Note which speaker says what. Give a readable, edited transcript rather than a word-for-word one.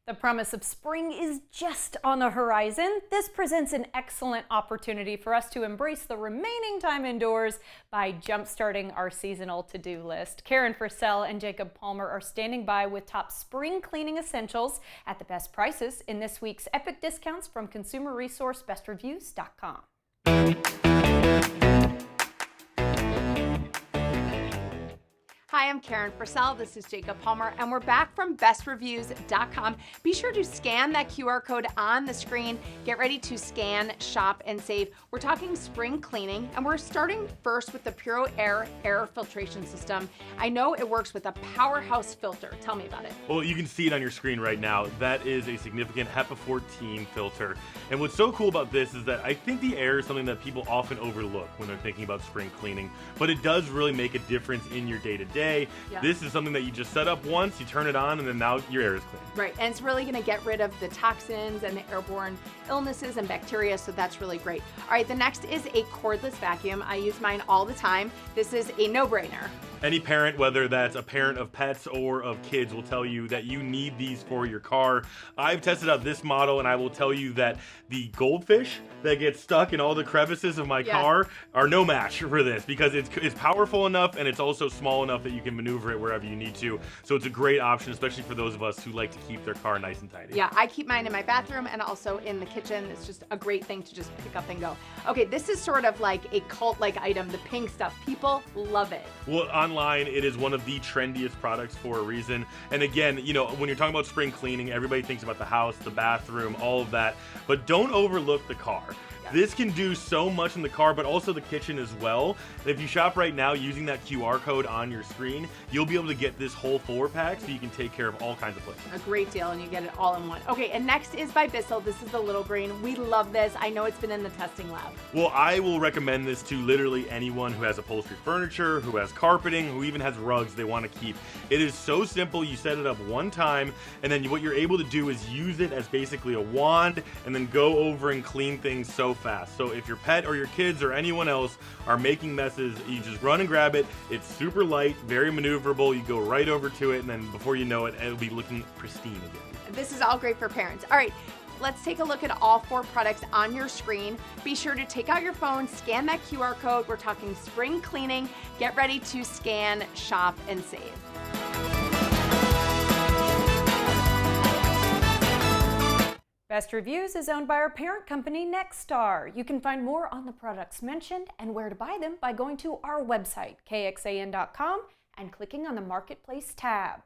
Speaker 1: The promise of spring is just on the horizon. This presents an excellent opportunity for us to embrace the remaining time indoors by jump-starting our seasonal to-do list. Karen Purcell and Jacob Palmer are standing by with top spring cleaning essentials at the best prices in this week's epic discounts from consumer resource BestReviews.com.
Speaker 2: Hi, I'm Karen Purcell. This is Jacob Palmer, and we're back from BestReviews.com. Be sure to scan that QR code on the screen. Get ready to scan, shop, and save. We're talking spring cleaning, and we're starting first with the Puro Air filtration system. I know it works with a powerhouse filter. Tell me about it.
Speaker 3: Well, you can see it on your screen right now. That is a significant HEPA 14 filter. And what's so cool about this is that I think the air is something that people often overlook when they're thinking about spring cleaning, but it does really make a difference in your day-to-day.
Speaker 2: Yeah.
Speaker 3: This is something that you just set up once, you turn it on, and then now your air is clean.
Speaker 2: Right, and it's really going to get rid of the toxins and the airborne illnesses and bacteria, so that's really great. All right, the next is a cordless vacuum. I use mine all the time. This is a no-brainer.
Speaker 3: Any parent, whether that's a parent of pets or of kids, will tell you that you need these for your car. I've tested out this model, and I will tell you that the goldfish that gets stuck in all the crevices of my car are no match for this, because it's powerful enough and it's also small enough that you can maneuver it wherever you need to. So it's a great option, especially for those of us who like to keep their car nice and tidy.
Speaker 2: Yeah, I keep mine in my bathroom and also in the kitchen. It's just a great thing to just pick up and go. Okay, this is sort of like a cult-like item, the pink stuff. People love it.
Speaker 3: Well, online, it is one of the trendiest products for a reason. And again, you know, when you're talking about spring cleaning, everybody thinks about the house, the bathroom, all of that, but don't overlook the car. This can do so much in the car, but also the kitchen as well. If you shop right now using that QR code on your screen, you'll be able to get this whole 4-pack so you can take care of all kinds of places.
Speaker 2: A great deal, and you get it all in one. Okay, and next is by Bissell. This is the little green. We love this. I know it's been in the testing lab.
Speaker 3: Well, I will recommend this to literally anyone who has upholstery furniture, who has carpeting, who even has rugs they want to keep. It is so simple. You set it up one time, and then what you're able to do is use it as basically a wand and then go over and clean things so fast. So if your pet or your kids or anyone else are making messes, you just run and grab it. It's super light, very maneuverable. You go right over to it, and then before you know it, it'll be looking pristine again.
Speaker 2: This is all great for parents. All right, let's take a look at all 4 products on your screen. Be sure to take out your phone, scan that QR code. We're talking spring cleaning. Get ready to scan, shop, and save.
Speaker 1: Best Reviews is owned by our parent company, Nexstar. You can find more on the products mentioned and where to buy them by going to our website, kxan.com, and clicking on the Marketplace tab.